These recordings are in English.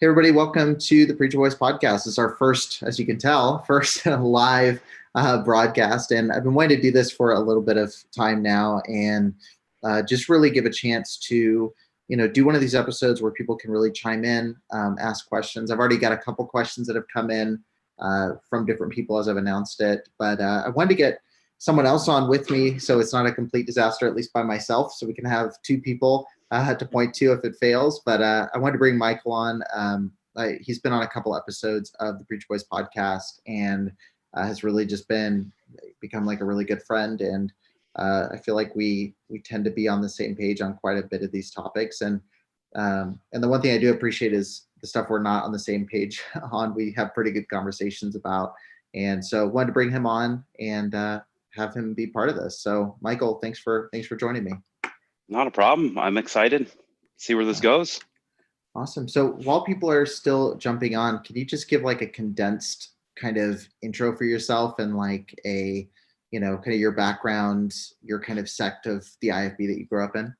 Hey everybody, welcome to the Preacher Voice podcast. It's our first, as you can tell, first live broadcast. And I've been wanting to do this for a little bit of time now and just really give a chance to, do one of these episodes where people can really chime in, ask questions. I've already got a couple questions that have come in from different people as I've announced it, but I wanted to get someone else on with me so it's not a complete disaster, at least by myself, so we can have two people to point to if it fails. But I wanted to bring Michael on. He's been on a couple episodes of the Preacher Boys podcast and has really just become like a really good friend. And I feel like we tend to be on the same page on quite a bit of these topics. And the one thing I do appreciate is the stuff we're not on the same page on, we have pretty good conversations about. And so wanted to bring him on and have him be part of this. So Michael, thanks for joining me. Not a problem. I'm excited. See where this goes. Awesome. So while people are still jumping on, can you just give like a condensed kind of intro for yourself and like a, kind of your background, your kind of sect of the IFB that you grew up in?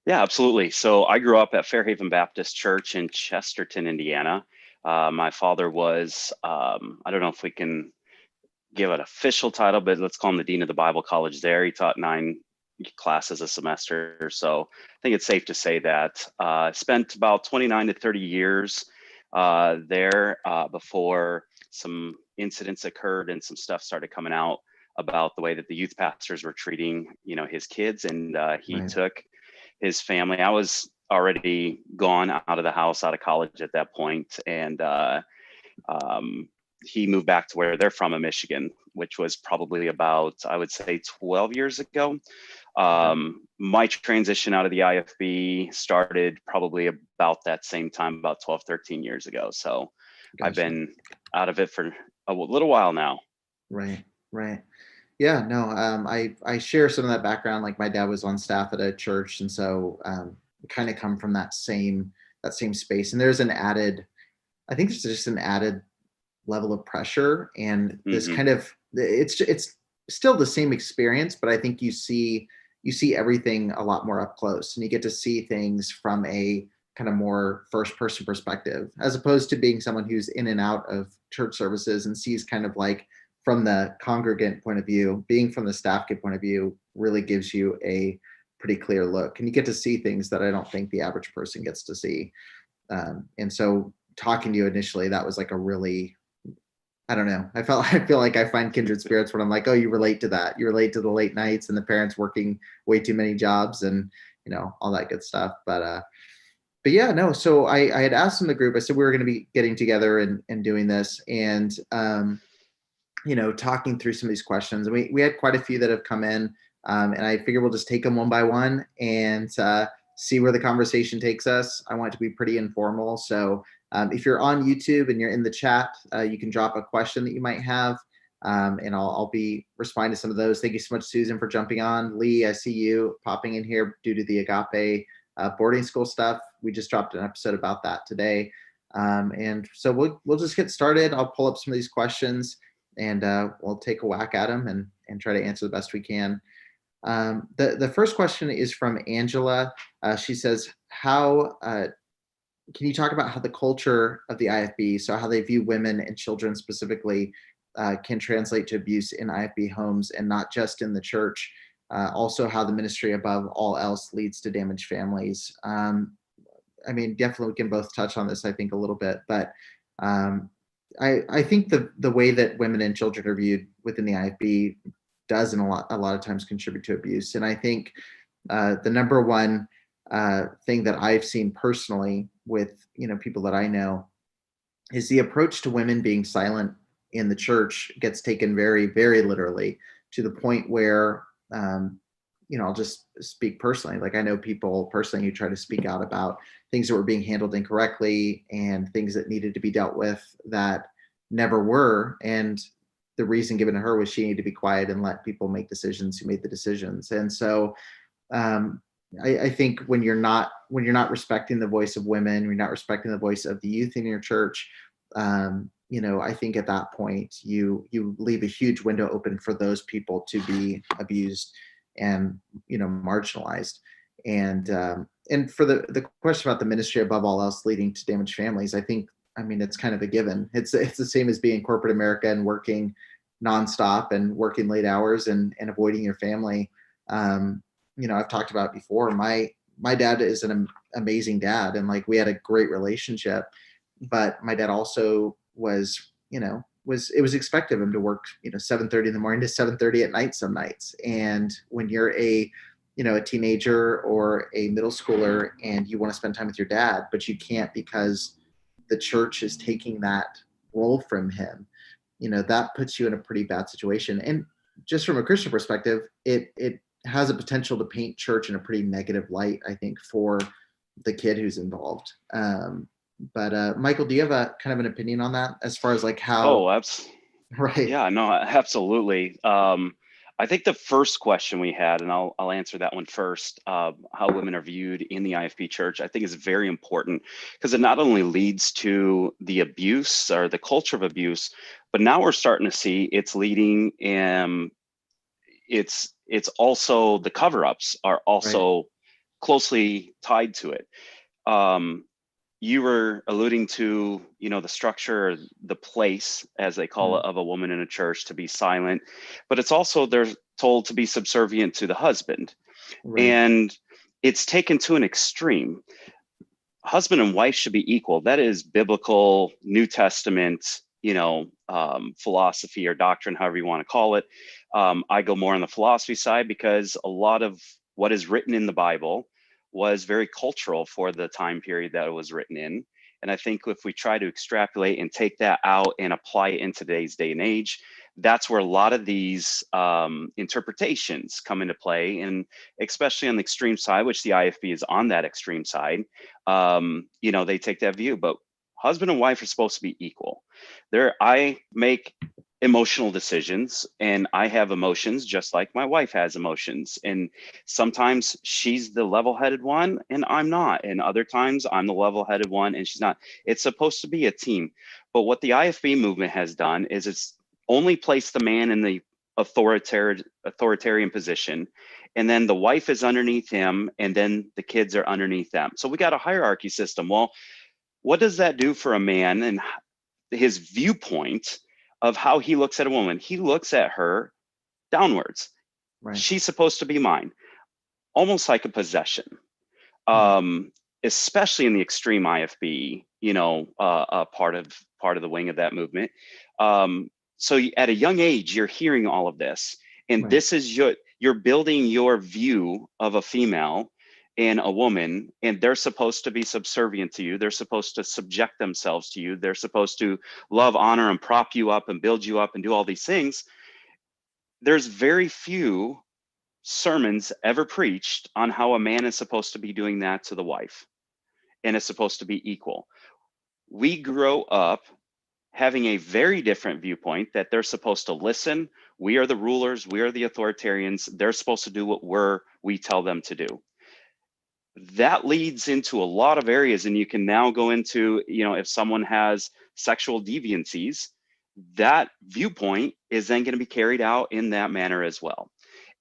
Yeah, absolutely. So I grew up at Fairhaven Baptist Church in Chesterton, Indiana. My father was, I don't know if we can give an official title, but let's call him the Dean of the Bible College there. He taught 9 classes a semester. So I think it's safe to say that spent about 29 to 30 years there before some incidents occurred and some stuff started coming out about the way that the youth pastors were treating, his kids. And he Right. took his family. I was already gone out of the house, out of college at that point. And he moved back to where they're from in Michigan, which was probably about, I would say, 12 years ago. My transition out of the IFB started probably about that same time, about 12, 13 years ago. So Gotcha. I've been out of it for a little while now. Right. Yeah, no, I share some of that background. Like my dad was on staff at a church. And so kind of come from that same space. And there's I think there's just an added level of pressure and this kind of, it's still the same experience, but I think you see everything a lot more up close and you get to see things from a kind of more first person perspective, as opposed to being someone who's in and out of church services and sees kind of like from the congregant point of view. Being from the staff kid point of view really gives you a pretty clear look and you get to see things that I don't think the average person gets to see. And so talking to you initially, that was like a really, I don't know. I feel like I find kindred spirits when I'm like, oh, you relate to that. You relate to the late nights and the parents working way too many jobs and, all that good stuff. But yeah, no. So I had asked in the group, I said, we were going to be getting together and doing this and, talking through some of these questions. And we had quite a few that have come in and I figure we'll just take them one by one and see where the conversation takes us. I want it to be pretty informal. So if you're on YouTube and you're in the chat, you can drop a question that you might have, and I'll be responding to some of those. Thank you so much, Susan, for jumping on. Lee, I see you popping in here due to the Agape boarding school stuff. We just dropped an episode about that today. And so we'll just get started. I'll pull up some of these questions and we'll take a whack at them and try to answer the best we can. The first question is from Angela. She says, can you talk about how the culture of the IFB, so how they view women and children specifically, can translate to abuse in IFB homes and not just in the church? Also how the ministry above all else leads to damaged families. Definitely we can both touch on this, I think, a little bit, but I think the way that women and children are viewed within the IFB does a lot of times contribute to abuse. And I think the number one thing that I've seen personally with people that I know is the approach to women being silent in the church gets taken very, very literally, to the point where I'll just speak personally. Like I know people personally who try to speak out about things that were being handled incorrectly and things that needed to be dealt with that never were. And the reason given to her was she needed to be quiet and let people make decisions who made the decisions. And so I think when you're not respecting the voice of women, you're not respecting the voice of the youth in your church, I think at that point you leave a huge window open for those people to be abused and marginalized. And for the question about the ministry above all else leading to damaged families, I mean, it's kind of a given. It's the same as being in corporate America and working nonstop and working late hours and avoiding your family. I've talked about before. My dad is an amazing dad, and like we had a great relationship. But my dad also was, it was expected of him to work, 7:30 in the morning to 7:30 at night some nights. And when you're a teenager or a middle schooler and you want to spend time with your dad, but you can't because the church is taking that role from him, that puts you in a pretty bad situation. And just from a Christian perspective, it has a potential to paint church in a pretty negative light, I think, for the kid who's involved. But Michael, do you have a kind of an opinion on that as far as like how? Oh, Right. yeah, no, absolutely. I think the first question we had, and I'll answer that one first, how women are viewed in the IFB church, I think is very important because it not only leads to the abuse or the culture of abuse, but now we're starting to see it's leading, it's also the cover-ups are Right. also closely tied to it. You were alluding to, the structure, the place, as they call it, of a woman in a church to be silent, but it's also they're told to be subservient to the husband. Right. And it's taken to an extreme. Husband and wife should be equal. That is biblical, New Testament, philosophy or doctrine, however you want to call it. I go more on the philosophy side because a lot of what is written in the Bible was very cultural for the time period that it was written in. And I think if we try to extrapolate and take that out and apply it in today's day and age, that's where a lot of these interpretations come into play. And especially on the extreme side, which the IFB is on that extreme side, they take that view. But husband and wife are supposed to be equal. I make emotional decisions and I have emotions just like my wife has emotions. And sometimes she's the level-headed one and I'm not. And other times I'm the level-headed one and she's not. It's supposed to be a team. But what the IFB movement has done is it's only placed the man in the authoritarian position. And then the wife is underneath him and then the kids are underneath them. So we got a hierarchy system. Well, what does that do for a man and his viewpoint of how he looks at a woman? He looks at her downwards. Right. She's supposed to be mine, almost like a possession. Right. Especially in the extreme IFB, part of the wing of that movement. So at a young age, you're hearing all of this, and Right. this is you're building your view of a female and a woman, and they're supposed to be subservient to you. They're supposed to subject themselves to you. They're supposed to love, honor, and prop you up and build you up and do all these things. There's very few sermons ever preached on how a man is supposed to be doing that to the wife and is supposed to be equal. We grow up having a very different viewpoint that they're supposed to listen. We are the rulers. We are the authoritarians. They're supposed to do what we tell them to do. That leads into a lot of areas. And you can now go into, if someone has sexual deviancies, that viewpoint is then going to be carried out in that manner as well.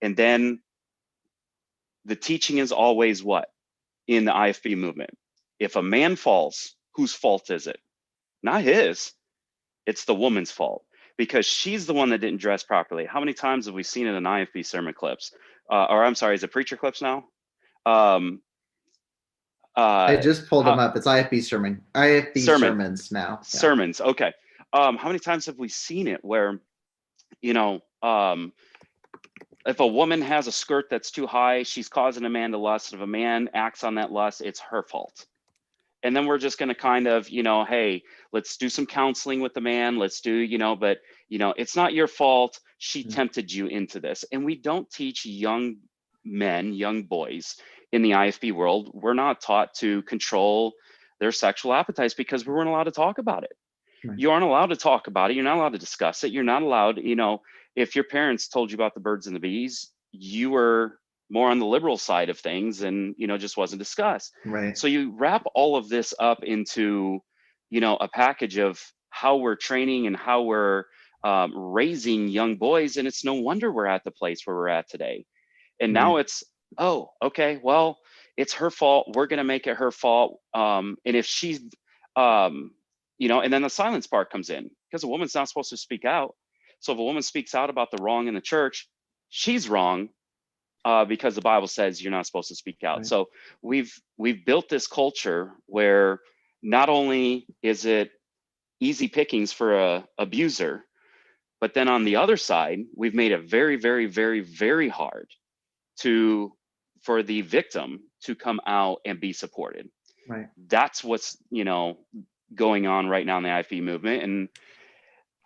And then the teaching is always what? In the IFB movement. If a man falls, whose fault is it? Not his. It's the woman's fault because she's the one that didn't dress properly. How many times have we seen it in IFB sermon clips? Or I'm sorry, is it preacher clips now? Um, I uh, just pulled them how, up. It's IFB sermon, sermons now. Yeah. sermons. Okay. How many times have we seen it where, you know, um, if a woman has a skirt that's too high, she's causing a man to lust. If a man acts on that lust, it's her fault. And then we're just going to kind of, hey, let's do some counseling with the man. Let's do, but, it's not your fault. She tempted you into this. And we don't teach young men, young boys in the IFB world. We're not taught to control their sexual appetites because we weren't allowed to talk about it. Right. You aren't allowed to talk about it. You're not allowed to discuss it. You're not allowed, if your parents told you about the birds and the bees, you were more on the liberal side of things and, just wasn't discussed. Right. So you wrap all of this up into, a package of how we're training and how we're raising young boys. And it's no wonder we're at the place where we're at today. And Right. now it's, oh, okay, well, it's her fault. We're going to make it her fault. And if she's, and then the silence part comes in because a woman's not supposed to speak out. So if a woman speaks out about the wrong in the church, she's wrong because the Bible says you're not supposed to speak out. Right. So we've built this culture where not only is it easy pickings for a abuser, but then on the other side, we've made it very, very, very, very hard for the victim to come out and be supported. Right. That's what's, going on right now in the IFB movement. And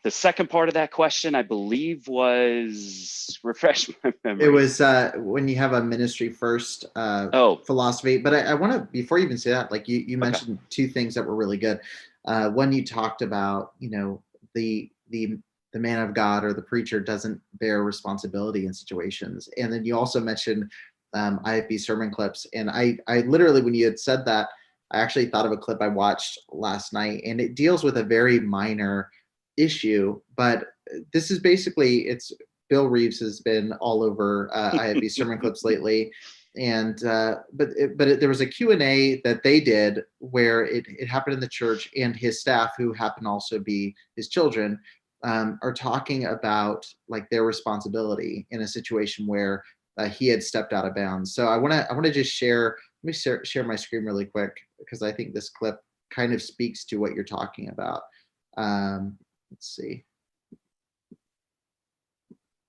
the second part of that question, I believe, was, refresh my memory. It was when you have a ministry first philosophy. But I want to, before you even say that, like you mentioned two things that were really good. One, you talked about, the man of God or the preacher doesn't bear responsibility in situations. And then you also mentioned IFB sermon clips. And I literally, when you had said that, I actually thought of a clip I watched last night, and it deals with a very minor issue, but this is basically, it's Bill Reeves has been all over IFB sermon clips lately. And but there was a Q&A that they did where it happened in the church, and his staff, who happen to also be his children, are talking about like their responsibility in a situation where he had stepped out of bounds. So I want to just share. Let me share my screen really quick, because I think this clip kind of speaks to what you're talking about. Let's see.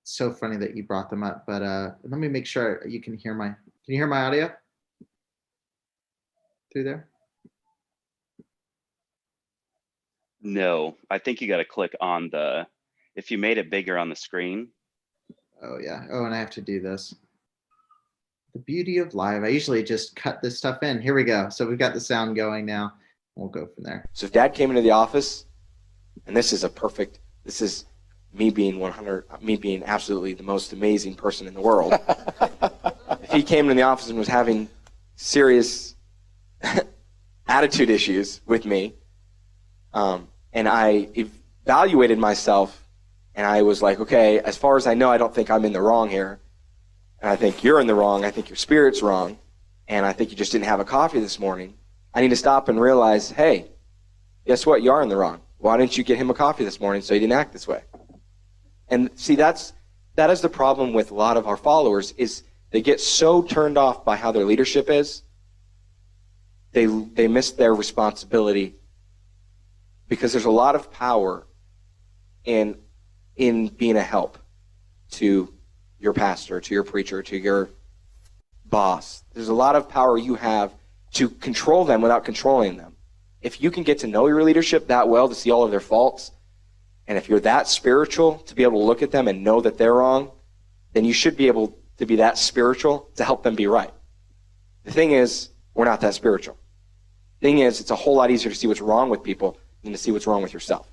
It's so funny that you brought them up, but let me make sure you can hear can you hear my audio through there? No, I think you got to click on if you made it bigger on the screen. Oh yeah. Oh, and I have to do this. The beauty of live. I usually just cut this stuff in. Here we go. So we've got the sound going now. We'll go from there. So if Dad came into the office, and this is me being absolutely the most amazing person in the world. If he came into the office and was having serious attitude issues with me, and I evaluated myself, and I was like, okay, as far as I know, I don't think I'm in the wrong here. And I think you're in the wrong. I think your spirit's wrong. And I think you just didn't have a coffee this morning. I need to stop and realize, hey, guess what? You are in the wrong. Why didn't you get him a coffee this morning so he didn't act this way? And see, that is the problem with a lot of our followers, is they get so turned off by how their leadership is, they miss their responsibility, because there's a lot of power in being a help to your pastor, to your preacher, to your boss. There's a lot of power you have to control them without controlling them. If you can get to know your leadership that well to see all of their faults, and if you're that spiritual to be able to look at them and know that they're wrong, then you should be able to be that spiritual to help them be right. The thing is, we're not that spiritual. The thing is, it's a whole lot easier to see what's wrong with people than to see what's wrong with yourself.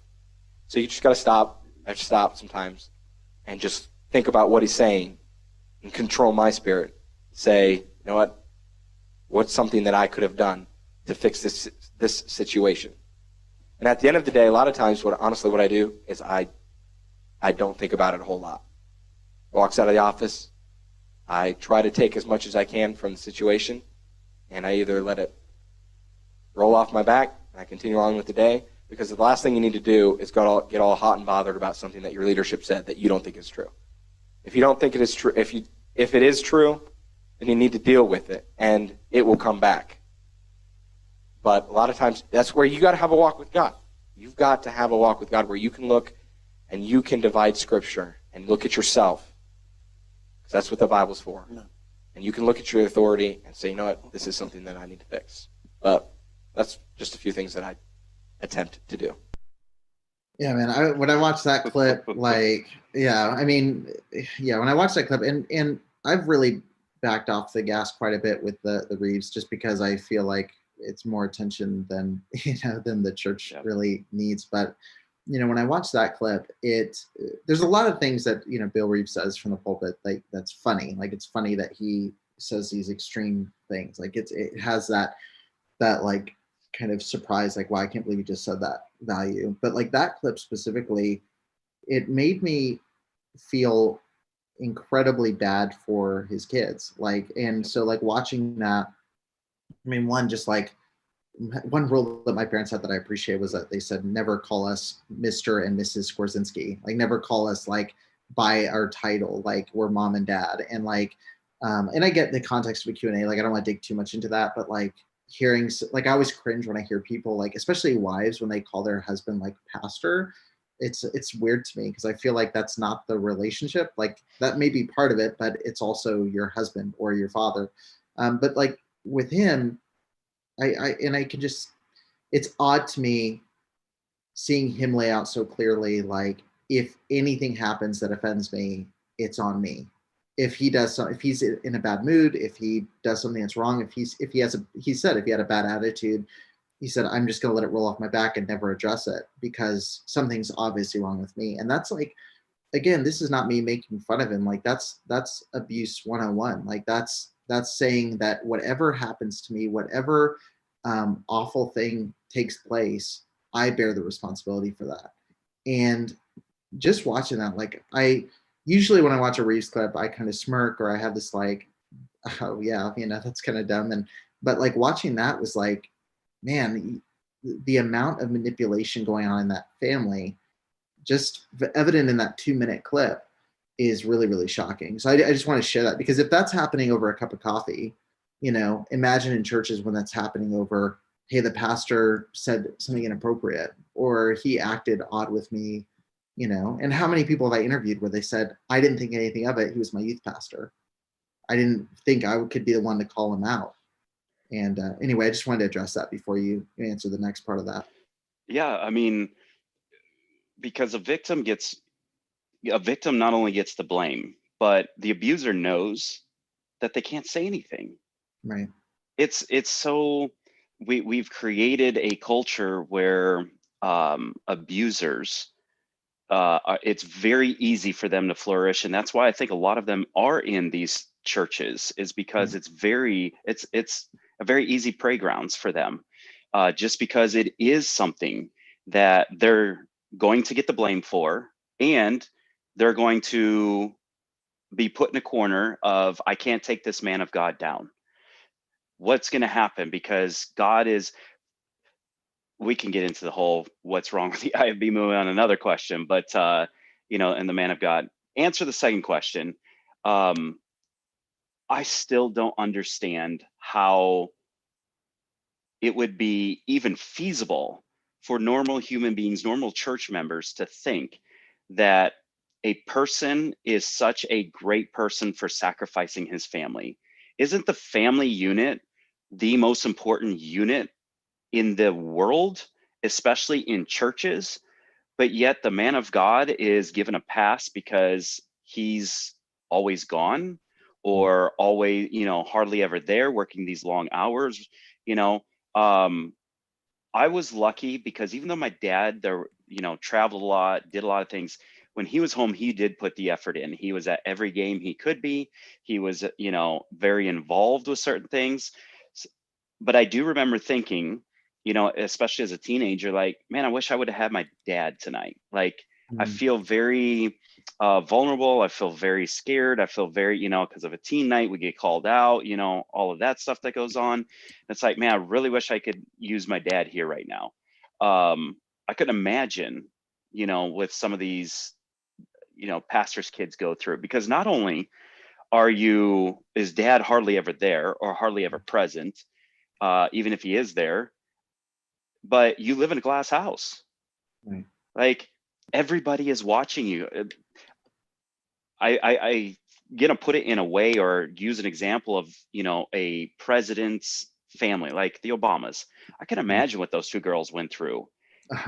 So you just got to stop. I have to stop sometimes and just think about what he's saying and control my spirit. Say, you know what? What's something that I could have done to fix this situation? And at the end of the day, a lot of times, what I do is I don't think about it a whole lot. Walks out of the office. I try to take as much as I can from the situation, and I either let it roll off my back and I continue on with the day, because the last thing you need to do is get all hot and bothered about something that your leadership said that you don't think is true. If you don't think it is true, if it is true, then you need to deal with it, and it will come back. But a lot of times, that's where you got to have a walk with God. You've got to have a walk with God where you can look and you can divide Scripture and look at yourself, because that's what the Bible's for. No. And you can look at your authority and say, you know what, this is something that I need to fix. But that's just a few things that I attempt to do. Yeah, man. When I watched that clip, when I watched that clip, and I've really backed off the gas quite a bit with the Reeves, just because I feel like it's more attention than the church really needs. But when I watched that clip, there's a lot of things that Bill Reeves says from the pulpit that's funny. Like, it's funny that he says these extreme things. Like, it has that like kind of surprise, like, wow, I can't believe you just said that value. But like that clip specifically, it made me feel incredibly bad for his kids. So watching that, I mean, one, just like one rule that my parents had that I appreciate was that they said never call us Mr. and Mrs. Skorzynski. Like never call us like by our title, like we're mom and dad. And like, and I get the context of a Q&A, like I don't want to dig too much into that, but like hearing, like I always cringe when I hear people like, especially wives, when they call their husband like pastor. It's weird to me because I feel like that's not the relationship. Like that may be part of it, but it's also your husband or your father. But like with him, and I can just, it's odd to me seeing him lay out so clearly, like if anything happens that offends me, it's on me. If he does if he's in a bad mood, if he does something that's wrong, if he has a, he said if he had a bad attitude, he said I'm just going to let it roll off my back and never address it because something's obviously wrong with me. And that's like, again, this is not me making fun of him. Like that's abuse 101. Like that's saying that whatever happens to me, whatever awful thing takes place, I bear the responsibility for that. And just watching that, like I usually when I watch a Reeves clip, I kind of smirk or I have this like, oh yeah, that's kind of dumb. And but like watching that was like, man, the amount of manipulation going on in that family, just evident in that 2 minute clip, is really, really shocking. So I just want to share that because if that's happening over a cup of coffee, imagine in churches when that's happening over, hey, the pastor said something inappropriate or he acted odd with me, and how many people have I interviewed where they said, I didn't think anything of it. He was my youth pastor. I didn't think I could be the one to call him out. And anyway, I just wanted to address that before you answer the next part of that. Yeah, I mean, because a victim not only gets the blame, but the abuser knows that they can't say anything. Right. It's so we've created a culture where abusers it's very easy for them to flourish, and that's why I think a lot of them are in these churches, is because it's a very easy playgrounds for them, just because it is something that they're going to get the blame for, and they're going to be put in a corner of, I can't take this man of God down. What's going to happen? Because God is, we can get into the whole what's wrong with the IFB movement on another question, but and the man of God. Answer the second question. I still don't understand how it would be even feasible for normal human beings, normal church members, to think that a person is such a great person for sacrificing his family. Isn't the family unit the most important unit in the world, especially in churches? But yet the man of God is given a pass because he's always gone, or always, hardly ever there, working these long hours. You know, um, I was lucky because even though my dad there, traveled a lot, did a lot of things, when he was home, he did put the effort in. He was at every game he could be. He was, very involved with certain things. But I do remember thinking, especially as a teenager, like, man, I wish I would have had my dad tonight. Like, I feel very vulnerable. I feel very scared. I feel very, because of a teen night, we get called out, all of that stuff that goes on. It's like, man, I really wish I could use my dad here right now. I could imagine, with some of these, pastors' kids go through, because not only is dad hardly ever there or hardly ever present, even if he is there, but you live in a glass house. Right. Like, everybody is watching you. I gonna put it in a way, or use an example of, a president's family, like the Obamas. I can imagine what those two girls went through,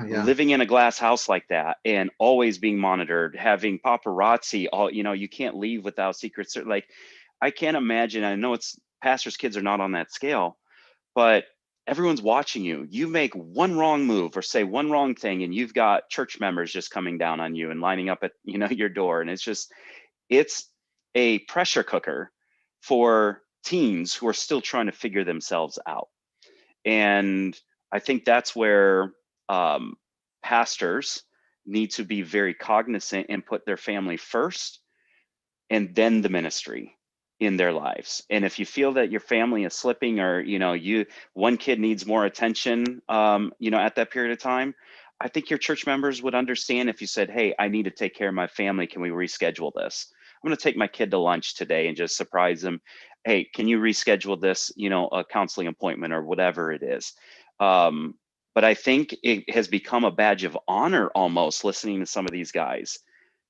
Yeah. living in a glass house like that, and always being monitored, having paparazzi, all, you can't leave without secrets. Like, I can't imagine. I know it's pastors' kids are not on that scale, but everyone's watching you. You make one wrong move or say one wrong thing, and you've got church members just coming down on you and lining up at, your door. And it's a pressure cooker for teens who are still trying to figure themselves out. And I think that's where pastors need to be very cognizant and put their family first, and then the ministry. in their lives. And if you feel that your family is slipping, or one kid needs more attention at that period of time, I think your church members would understand if you said, hey, I need to take care of my family, can we reschedule this? I'm going to take my kid to lunch today, and just surprise them. Hey, can you reschedule this, a counseling appointment or whatever it is? But I think it has become a badge of honor almost, listening to some of these guys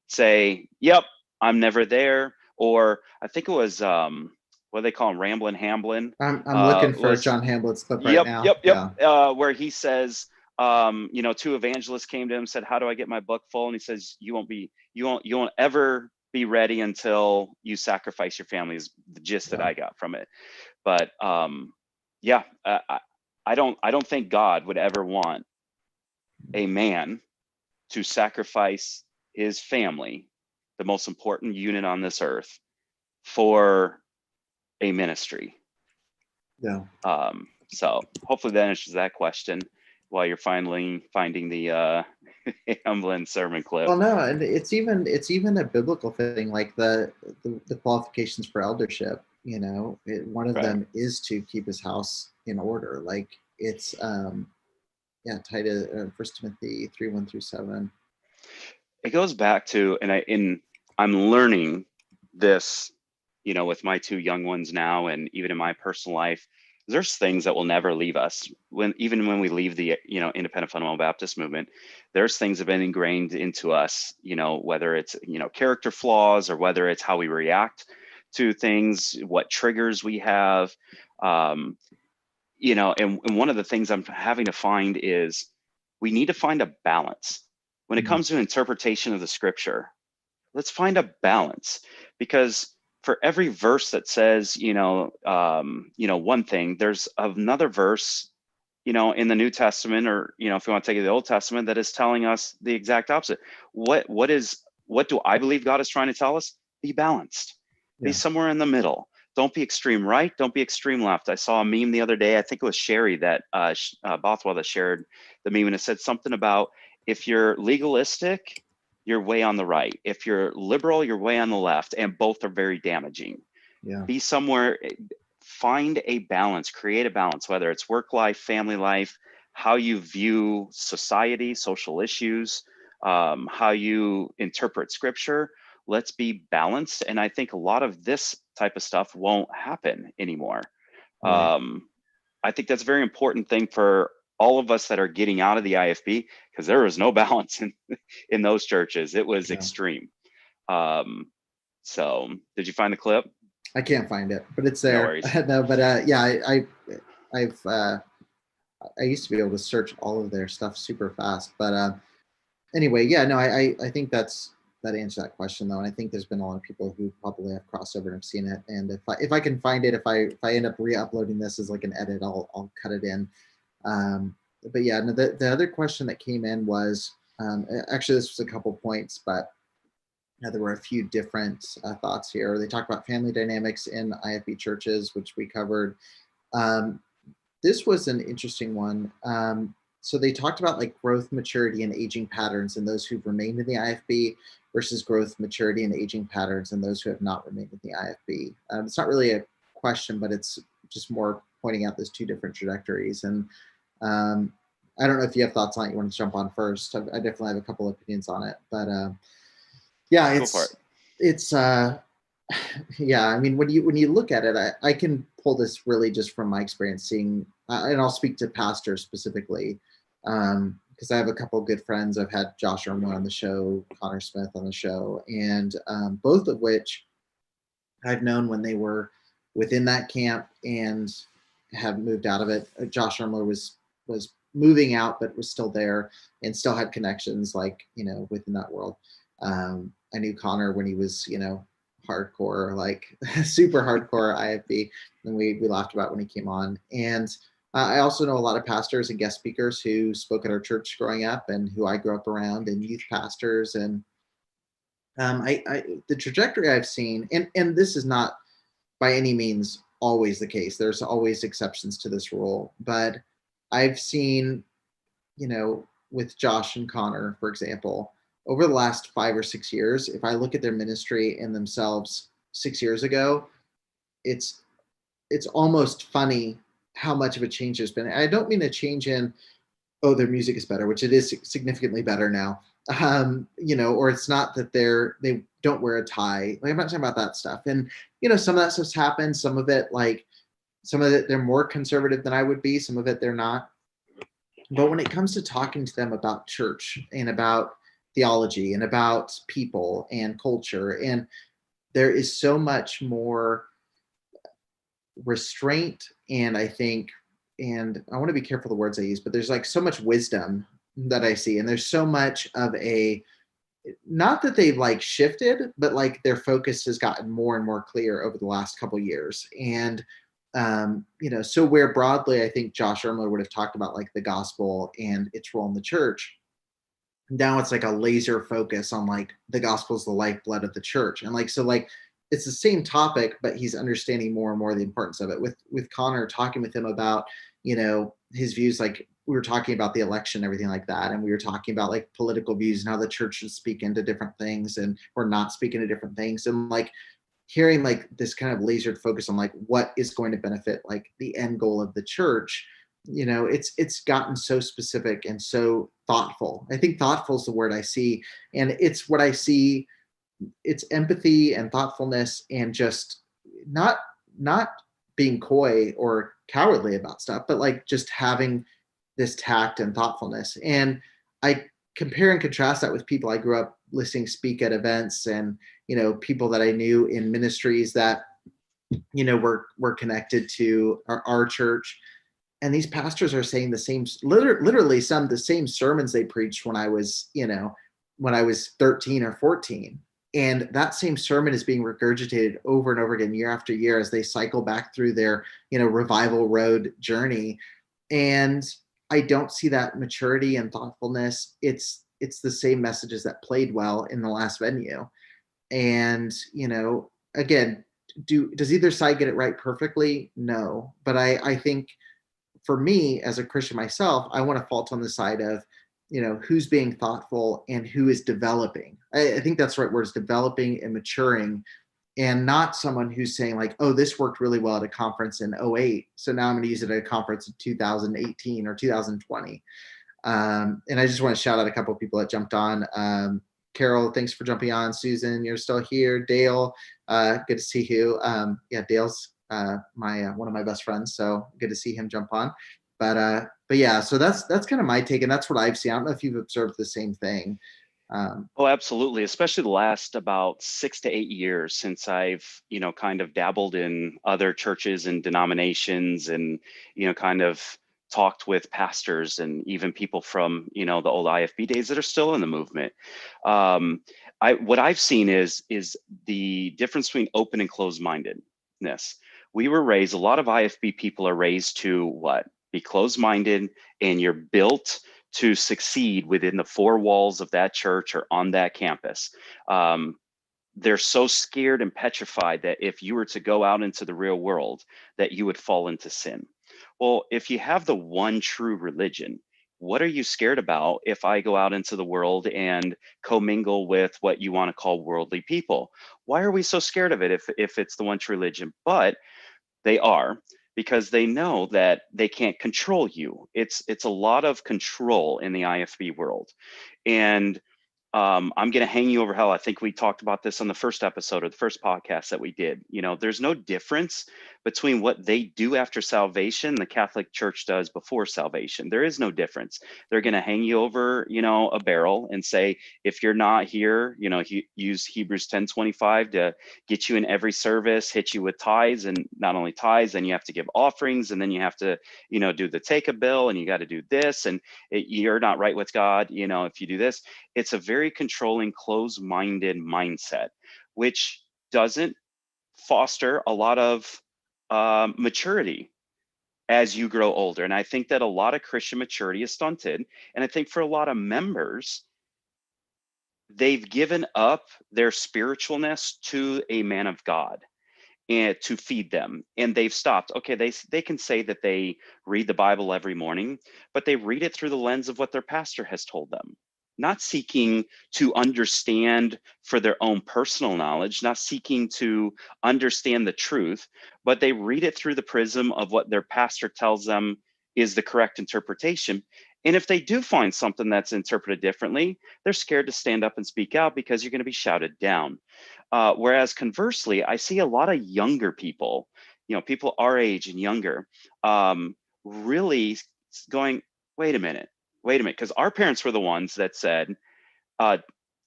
say, yep, I'm never there. Or I think it was, what do they call him, Ramblin' Hamblin, I'm looking for was, John Hamlet's clip right yep, now. yep, yep, Yeah. where he says, two evangelists came to him, said, how do I get my book full? And he says, you won't ever be ready until you sacrifice your family, is the gist that I got from it. But I don't think God would ever want a man to sacrifice his family, the most important unit on this earth, for a ministry. Yeah. So hopefully that answers that question while you're finally finding the Hamblin sermon clip. Well, no, and it's even a biblical thing, like the qualifications for eldership. One of Right. them is to keep his house in order. Like it's Titus, 1 Timothy 3:1-7. It goes back to, and I'm learning this, with my two young ones now, and even in my personal life, there's things that will never leave us. Even when we leave the, independent fundamental Baptist movement, there's things that have been ingrained into us, whether it's, character flaws, or whether it's how we react to things, what triggers we have. And one of the things I'm having to find is we need to find a balance. When it comes to interpretation of the scripture, let's find a balance, because for every verse that says, one thing, there's another verse, in the New Testament, or, if you want to take it to the Old Testament, that is telling us the exact opposite. What do I believe God is trying to tell us? Be balanced. Be somewhere in the middle. Don't be extreme right. Don't be extreme left. I saw a meme the other day. I think it was Sherry that Bothwell that shared the meme, and it said something about, if you're legalistic, you're way on the right. If you're liberal, you're way on the left, and both are very damaging. Yeah. Be somewhere, find a balance, create a balance, whether it's work life, family life, how you view society, social issues, how you interpret scripture. Let's be balanced. And I think a lot of this type of stuff won't happen anymore. Right. I think that's a very important thing for all of us that are getting out of the IFB, because there was no balance in those churches. It was extreme. So did you find the clip? I can't find it, but it's No there. worries. No, but I used to be able to search all of their stuff super fast. But anyway, I think that answers that question though, and I think there's been a lot of people who probably have crossed over and have seen it. And if I can find it, if I end up re-uploading this as like an edit, I'll cut it in. But yeah, no, the other question that came in was actually this was a couple points, but there were a few different thoughts here. They talked about family dynamics in IFB churches, which we covered. This was an interesting one. So they talked about like growth, maturity, and aging patterns in those who've remained in the IFB versus growth, maturity, and aging patterns in those who have not remained in the IFB. It's not really a question, but it's just more pointing out those two different trajectories. And I don't know if you have thoughts on it. You want to jump on first? I definitely have a couple opinions on it, but yeah, it's yeah. I mean, when you look at it, I can pull this really just from my experience seeing, and I'll speak to pastors specifically, because I have a couple of good friends. I've had Josh Irma on the show, Connor Smith on the show, and both of which I've known when they were within that camp and have moved out of it. Josh Irma was moving out, but was still there and still had connections, like within that world. I knew Connor when he was, hardcore, like super hardcore IFB, and we laughed about when he came on. And I also know a lot of pastors and guest speakers who spoke at our church growing up, and who I grew up around, and youth pastors. And the trajectory I've seen, and this is not by any means always the case. There's always exceptions to this rule, but I've seen, with Josh and Connor, for example, over the last 5 or 6 years, if I look at their ministry and themselves 6 years ago, it's almost funny how much of a change there's been. I don't mean a change in, oh, their music is better, which it is significantly better now. Or it's not that they don't wear a tie. Like, I'm not talking about that stuff. And some of that stuff's happened. Some of it they're more conservative than I would be. Some of it they're not. But when it comes to talking to them about church and about theology and about people and culture, and there is so much more restraint, and I think, and I want to be careful the words I use, but there's like so much wisdom that I see, and there's so much of a, not that they've like shifted, but like their focus has gotten more and more clear over the last couple of years. And so where broadly I think Josh Ermler would have talked about like the gospel and its role in the church, now it's like a laser focus on like the gospel is the lifeblood of the church. And like, so like, it's the same topic, but he's understanding more and more the importance of it. With Connor, talking with him about, his views, like we were talking about the election, everything like that. And we were talking about like political views and how the church should speak into different things and or not speak into different things. And like hearing like this kind of lasered focus on like what is going to benefit like the end goal of the church, it's gotten so specific and so thoughtful. I think thoughtful is the word I see. And it's what I see. It's empathy and thoughtfulness, and just not being coy or cowardly about stuff, but like just having this tact and thoughtfulness. And I compare and contrast that with people I grew up listening speak at events, and people that I knew in ministries that were connected to our church. And these pastors are saying the same, literally some of the same sermons they preached when I was 13 or 14. And that same sermon is being regurgitated over and over again, year after year, as they cycle back through their, revival road journey. And I don't see that maturity and thoughtfulness. It's the same messages that played well in the last venue. And, again, does either side get it right perfectly? No. But I think for me as a Christian myself, I want to fault on the side of, who's being thoughtful and who is developing. I think that's the right word, is developing and maturing, and not someone who's saying like, oh, this worked really well at a conference in 2008, so now I'm going to use it at a conference in 2018 or 2020. And I just want to shout out a couple of people that jumped on. Carol, thanks for jumping on. Susan, you're still here. Dale, good to see you. Dale's one of my best friends, so good to see him jump on. But yeah, so that's kind of my take, and that's what I've seen. I don't know if you've observed the same thing. Oh, absolutely. Especially the last about 6 to 8 years since I've, kind of dabbled in other churches and denominations, and, kind of talked with pastors and even people from, the old IFB days that are still in the movement. What I've seen is the difference between open and closed-mindedness. We were raised, a lot of IFB people are raised to what? Be closed-minded, and you're built to succeed within the four walls of that church or on that campus. They're so scared and petrified that if you were to go out into the real world, that you would fall into sin. Well, if you have the one true religion, what are you scared about if I go out into the world and commingle with what you want to call worldly people? Why are we so scared of it if it's the one true religion? But they are, because they know that they can't control you. It's a lot of control in the IFB world. And I'm going to hang you over hell. I think we talked about this on the first episode or the first podcast that we did. There's no difference between what they do after salvation, the Catholic Church does before salvation. There is no difference. They're going to hang you over, a barrel and say, if you're not here, use Hebrews 10:25 to get you in every service, hit you with tithes, and not only tithes, then you have to give offerings, and then you have to, do the take a bill, and you got to do this, and you're not right with God, if you do this. It's a very controlling, closed-minded mindset, which doesn't foster a lot of maturity as you grow older. And I think that a lot of Christian maturity is stunted. And I think for a lot of members, they've given up their spiritualness to a man of God and to feed them, and they've stopped. Okay, they can say that they read the Bible every morning, but they read it through the lens of what their pastor has told them. not seeking to understand for their own personal knowledge, not seeking to understand the truth, but they read it through the prism of what their pastor tells them is the correct interpretation. And if they do find something that's interpreted differently, they're scared to stand up and speak out because you're going to be shouted down. Whereas conversely, I see a lot of younger people, people our age and younger, really going, wait a minute, because our parents were the ones that said, uh,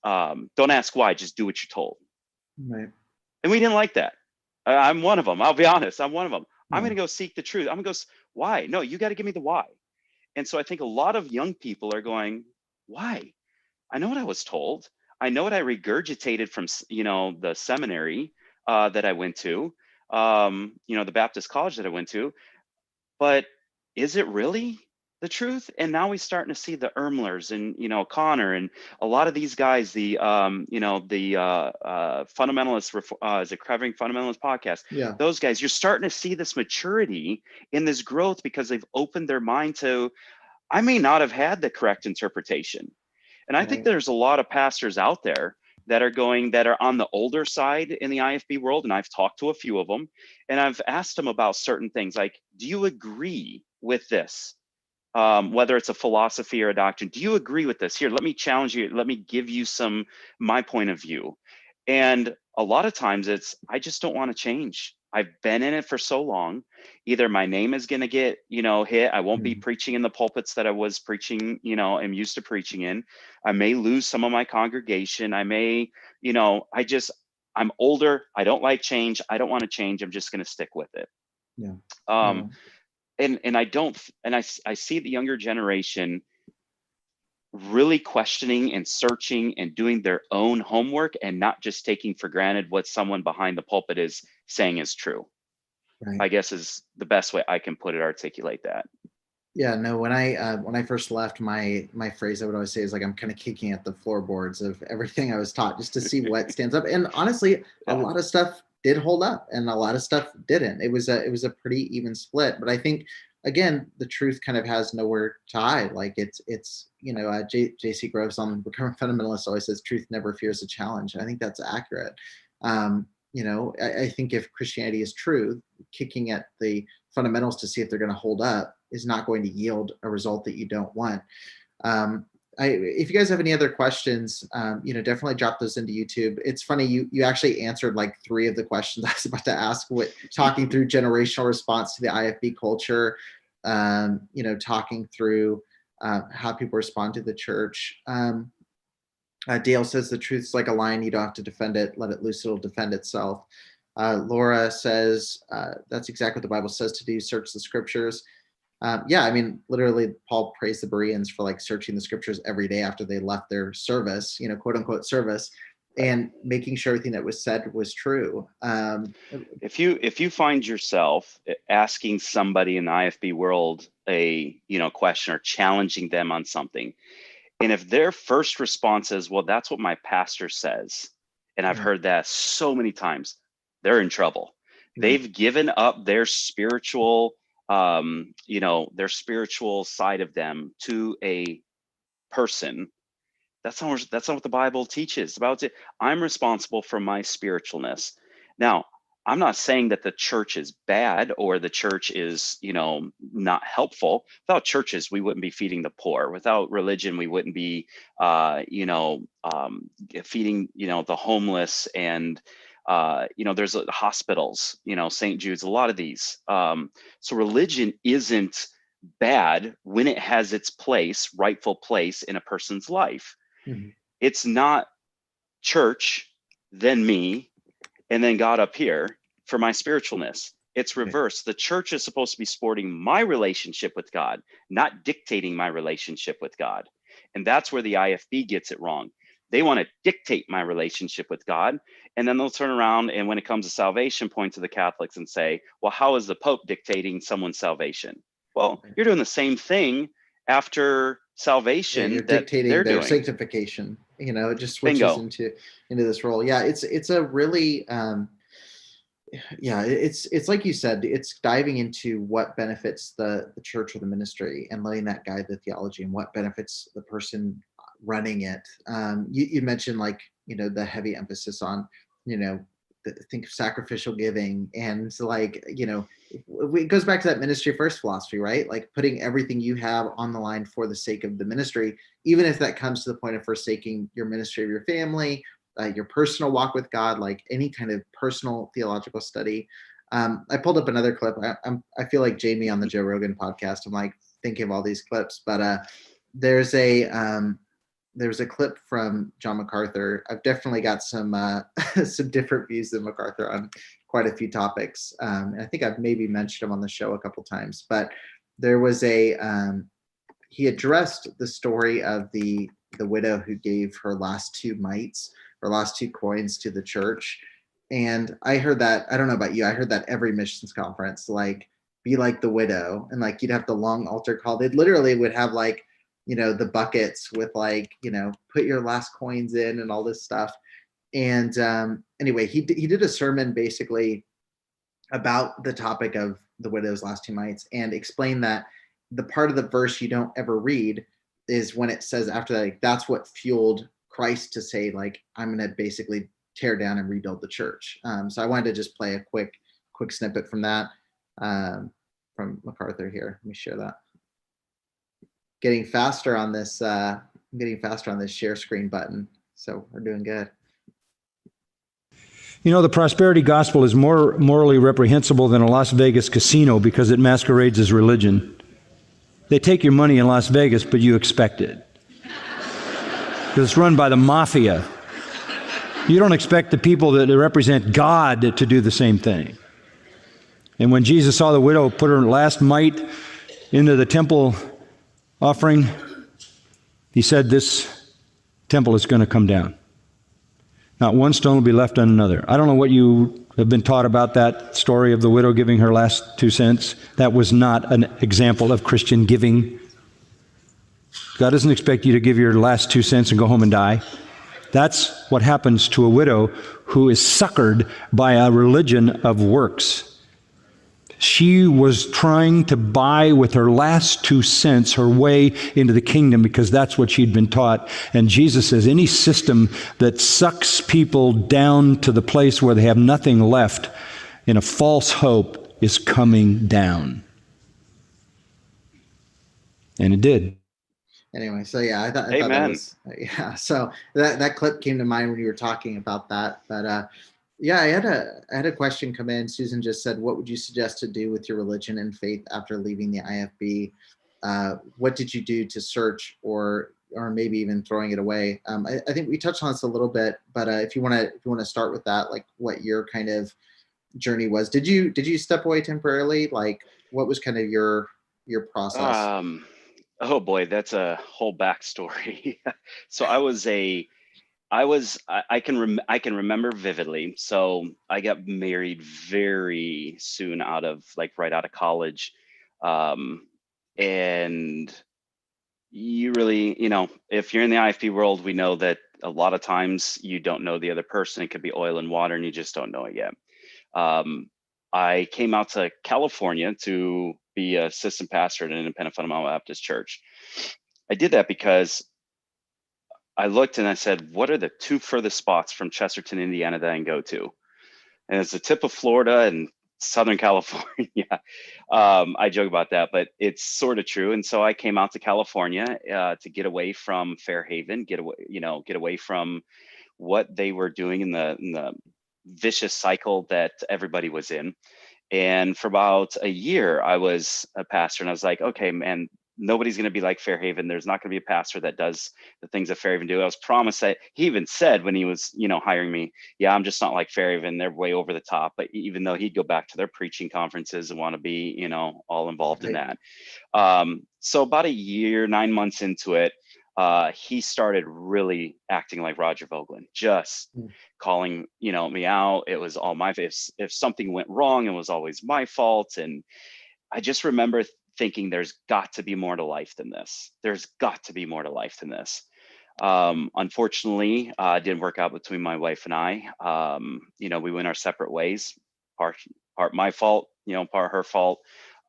don't ask why, just do what you're told. Right. And we didn't like that. I'm one of them. I'll be honest. I'm one of them. I'm Yeah. going to go seek the truth. I'm going to go, why? No, you got to give me the why. And so I think a lot of young people are going, why? I know what I was told. I know what I regurgitated from, the seminary that I went to, the Baptist college that I went to. But is it really the truth? And now we're starting to see the Ermlers and, Connor and a lot of these guys, the fundamentalist, is it Craving Fundamentalist podcast? Yeah. Those guys, you're starting to see this maturity in this growth because they've opened their mind to, I may not have had the correct interpretation. And I think Right. there's a lot of pastors out there that are on the older side in the IFB world. And I've talked to a few of them and I've asked them about certain things like, do you agree with this? Whether it's a philosophy or a doctrine, do you agree with this? Here, let me challenge you. Let me give you my point of view. And a lot of times it's, I just don't want to change. I've been in it for so long. Either my name is going to get, hit. I won't be preaching in the pulpits that I was preaching, am used to preaching in. I may lose some of my congregation. I may, I'm older. I don't like change. I don't want to change. I'm just going to stick with it. Yeah. And I see the younger generation really questioning and searching and doing their own homework and not just taking for granted what someone behind the pulpit is saying is true. Right. I guess is the best way I can articulate that. Yeah, no, when I first left, my phrase I would always say is like, I'm kind of kicking at the floorboards of everything I was taught just to see what stands up. And honestly, a lot of stuff did hold up and a lot of stuff didn't. It was a pretty even split. But I think, again, the truth kind of has nowhere to hide. Like it's J.C. Groves on Recovering Fundamentalist always says truth never fears a challenge. And I think that's accurate. I think if Christianity is true, kicking at the fundamentals to see if they're going to hold up is not going to yield a result that you don't want. If you guys have any other questions, definitely drop those into YouTube. It's funny, you actually answered like 3 of the questions I was about to ask, talking through generational response to the IFB culture, talking through how people respond to the church. Dale says the truth's like a lion, you don't have to defend it, let it loose, it'll defend itself. Laura says that's exactly what the Bible says to do, search the scriptures. Literally Paul praised the Bereans for like searching the scriptures every day after they left their service, quote unquote service, and making sure everything that was said was true. If you find yourself asking somebody in the IFB world a question or challenging them on something, and if their first response is, well, that's what my pastor says, and I've heard that so many times, they're in trouble. They've given up their spiritual their spiritual side of them to a person. That's not what the Bible teaches about it. I'm responsible for my spiritualness. Now, I'm not saying that the church is bad or the church is, not helpful. Without churches, we wouldn't be feeding the poor. Without religion, we wouldn't be, feeding, the homeless and there's hospitals, St. Jude's, a lot of these. So religion isn't bad when it has its rightful place in a person's life. Mm-hmm. It's not church, then me, and then God up here for my spiritualness. It's reverse. The church is supposed to be supporting my relationship with God, not dictating my relationship with God. And that's where the IFB gets it wrong. They want to dictate my relationship with God, and then they'll turn around and when it comes to salvation, point to the Catholics and say, well, how is the Pope dictating someone's salvation? Well, you're doing the same thing after salvation. You're that dictating they're their doing. sanctification. It just switches Bingo. into this role. Yeah, it's a really it's like you said, it's diving into what benefits the church or the ministry and letting that guide the theology and what benefits the person running it. You mentioned like, the heavy emphasis on, think of sacrificial giving, and like, it goes back to that ministry first philosophy, right? Like putting everything you have on the line for the sake of the ministry, even if that comes to the point of forsaking your ministry of your family, your personal walk with God, like any kind of personal theological study. I pulled up another clip. I feel like Jamie on the Joe Rogan podcast. I'm like thinking of all these clips, but there's a clip from John MacArthur. I've definitely got some some different views than MacArthur on quite a few topics, and I think I've maybe mentioned him on the show a couple times. But there was he addressed the story of the widow who gave her last two mites, her last two coins to the church. And I heard that, I don't know about you, I heard that every missions conference, like, be like the widow. And like, you'd have the long altar call. They literally would have like, the buckets with like, put your last coins in and all this stuff. And anyway, he did a sermon basically about the topic of the widow's last two mites, and explained that the part of the verse you don't ever read is when it says after that, like, that's what fueled Christ to say, like, I'm going to basically tear down and rebuild the church. So I wanted to just play a quick snippet from that, from MacArthur here. Let me share that. Getting faster on this share screen button. So we're doing good. The prosperity gospel is more morally reprehensible than a Las Vegas casino because it masquerades as religion. They take your money in Las Vegas, but you expect it. Because it's run by the mafia. You don't expect the people that represent God to do the same thing. And when Jesus saw the widow put her last mite into the temple offering, he said, this temple is going to come down. Not one stone will be left on another. I don't know what you have been taught about that story of the widow giving her last 2 cents. That was not an example of Christian giving. God doesn't expect you to give your last 2 cents and go home and die. That's what happens to a widow who is suckered by a religion of works. She was trying to buy with her last 2 cents her way into the kingdom because that's what she'd been taught. And Jesus says any system that sucks people down to the place where they have nothing left in a false hope is coming down. And it did. Anyway, so yeah, I thought that was, so that clip came to mind when you were talking about that. But yeah, I had a question come in. Susan just said, what would you suggest to do with your religion and faith after leaving the IFB? What did you do to search or maybe even throwing it away? I think we touched on this a little bit, but if you want to start with that, like what your kind of journey was. Did you step away temporarily? Like what was kind of your process? Oh boy, that's a whole backstory. So I can remember vividly. So I got married very soon right out of college. And you really, if you're in the IFP world, we know that a lot of times you don't know the other person. It could be oil and water and you just don't know it yet. I came out to California to be assistant pastor at an independent fundamental Baptist church. I did that because I looked and I said, what are the two furthest spots from Chesterton, Indiana that I can go to? And it's the tip of Florida and Southern California. I joke about that, but it's sort of true. And so I came out to California to get away from Fairhaven, get away from what they were doing in the vicious cycle that everybody was in. And for about a year, I was a pastor, and I was like, okay, man, nobody's going to be like Fairhaven. There's not going to be a pastor that does the things that Fairhaven do. I was promised that. He even said when he was, hiring me, yeah, I'm just not like Fairhaven. They're way over the top. But even though he'd go back to their preaching conferences and want to be, all involved in that. So about a year, 9 months into it, he started really acting like Roger Vogelin, just calling, me out. It was all my fault. If something went wrong, it was always my fault. And I just remember thinking there's got to be more to life than this. There's got to be more to life than this. Unfortunately, it didn't work out between my wife and I. We went our separate ways, part my fault, part her fault.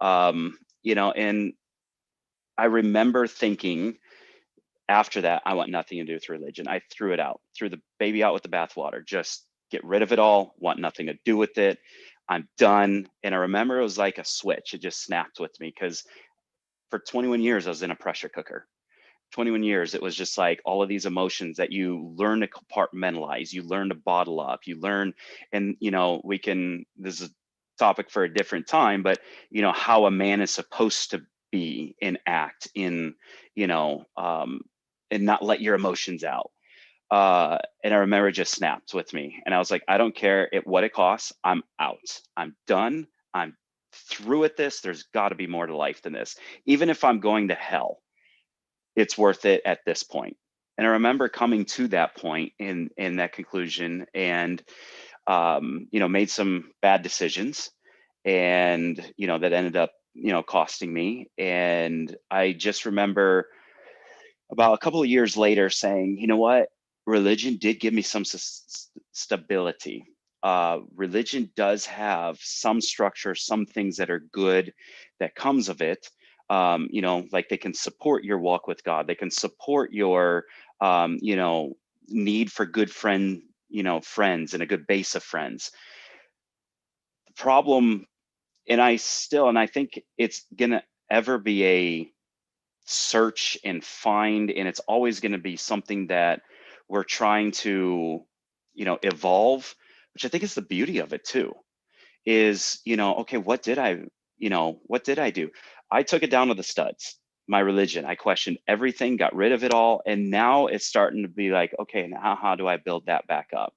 And I remember thinking, after that, I want nothing to do with religion. I threw it out, threw the baby out with the bathwater, just get rid of it all, want nothing to do with it. I'm done. And I remember it was like a switch. It just snapped with me because for 21 years, I was in a pressure cooker. 21 years, it was just like all of these emotions that you learn to compartmentalize, you learn to bottle up, you learn, and this is a topic for a different time, but how a man is supposed to be and act in, and not let your emotions out. And I remember it just snapped with me. And I was like, I don't care what it costs. I'm out. I'm done. I'm through with this. There's got to be more to life than this. Even if I'm going to hell, it's worth it at this point. And I remember coming to that point in that conclusion and, made some bad decisions and, that ended up, costing me. And I just remember about a couple of years later saying, you know what, religion did give me some stability. Religion does have some structure, some things that are good that comes of it. Like they can support your walk with God. They can support your, need for good friends and a good base of friends. The problem, and I think it's gonna ever be a search and find, and it's always going to be something that we're trying to evolve, which I think is the beauty of it too, is okay, what did I do? I took it down to the studs, my religion. I questioned everything, got rid of it all, and now it's starting to be like, okay, now how do I build that back up?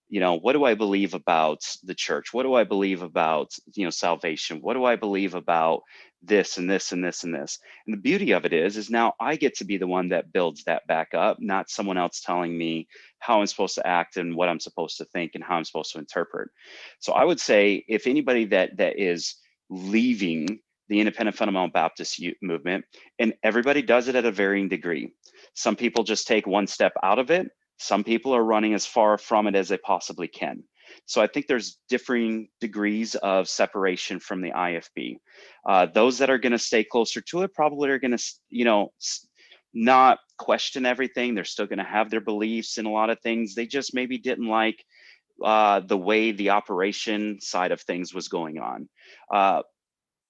What do I believe about the church? What do I believe about, salvation? What do I believe about this and this and this and this? And the beauty of it is now I get to be the one that builds that back up, not someone else telling me how I'm supposed to act and what I'm supposed to think and how I'm supposed to interpret. So I would say if anybody that is leaving the independent fundamental Baptist movement, and everybody does it at a varying degree. Some people just take one step out of it. Some people are running as far from it as they possibly can. So I think there's differing degrees of separation from the IFB. Those that are going to stay closer to it probably are going to, not question everything. They're still going to have their beliefs in a lot of things. They just maybe didn't like the way the operation side of things was going on.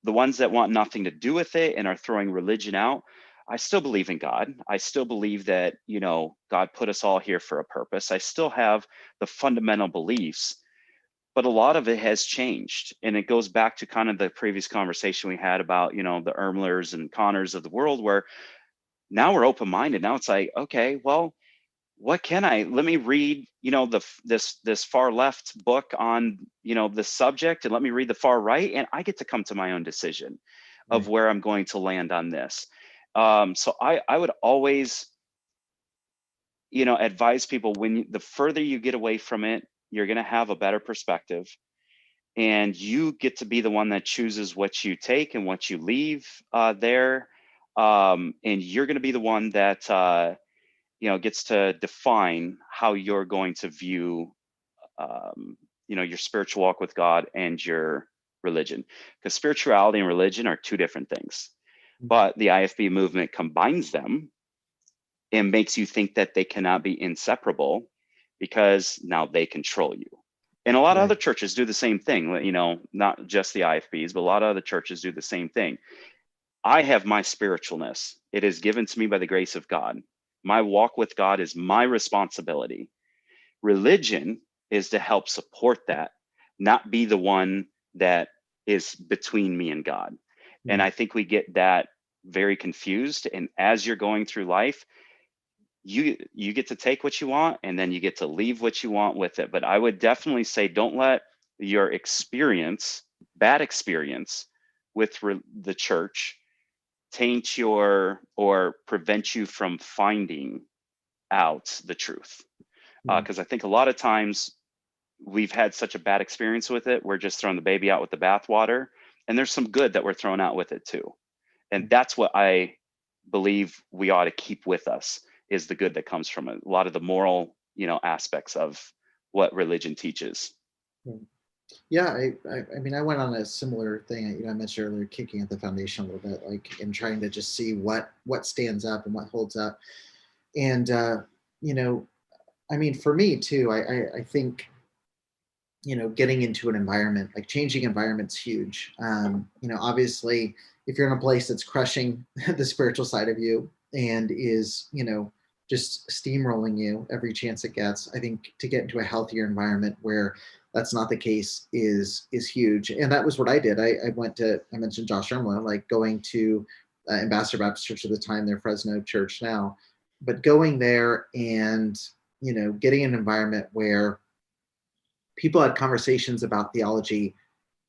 The ones that want nothing to do with it and are throwing religion out, I still believe in God. I still believe that, God put us all here for a purpose. I still have the fundamental beliefs, but a lot of it has changed. And it goes back to kind of the previous conversation we had about, the Ermlers and Connors of the world, where now we're open-minded. Now it's like, okay, well, let me read, this far left book on, this subject, and let me read the far right, and I get to come to my own decision of where I'm going to land on this. So I would always, advise people the further you get away from it, you're going to have a better perspective, and you get to be the one that chooses what you take and what you leave there. And you're going to be the one that, gets to define how you're going to view, your spiritual walk with God and your religion, because spirituality and religion are two different things. But the IFB movement combines them and makes you think that they cannot be inseparable because now they control you. And a lot of other churches do the same thing, not just the IFBs, but a lot of other churches do the same thing. I have my spiritualness. It is given to me by the grace of God. My walk with God is my responsibility. Religion is to help support that, not be the one that is between me and God. And I think we get that very confused. And as you're going through life, you get to take what you want, and then you get to leave what you want with it. But I would definitely say, don't let your bad experience with the church taint or prevent you from finding out the truth. Because I think a lot of times we've had such a bad experience with it, we're just throwing the baby out with the bathwater, and there's some good that we're throwing out with it too. And that's what I believe we ought to keep with us, is the good that comes from it. A lot of the moral, aspects of what religion teaches. Yeah, I mean, I went on a similar thing. I mentioned earlier, kicking at the foundation a little bit, like in trying to just see what stands up and what holds up. And, you know, I mean, for me too, I think, getting into an environment, like changing environment's huge. Obviously, if you're in a place that's crushing the spiritual side of you and is, just steamrolling you every chance it gets, I think to get into a healthier environment where that's not the case is huge. And that was what I did. I mentioned Josh Ermelo, like going to Ambassador Baptist Church at the time, their Fresno church now, but going there and, getting an environment where people had conversations about theology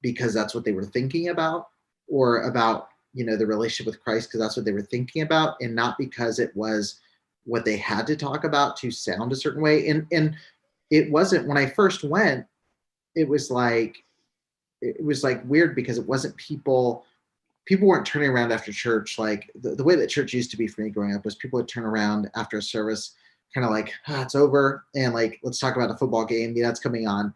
because that's what they were thinking about, or about, the relationship with Christ because that's what they were thinking about, and not because it was what they had to talk about to sound a certain way. And it wasn't, when I first went, it was like weird because it wasn't people weren't turning around after church. Like the way that church used to be for me growing up was people would turn around after a service, kind of like, it's over. And like, let's talk about a football game. That's coming on.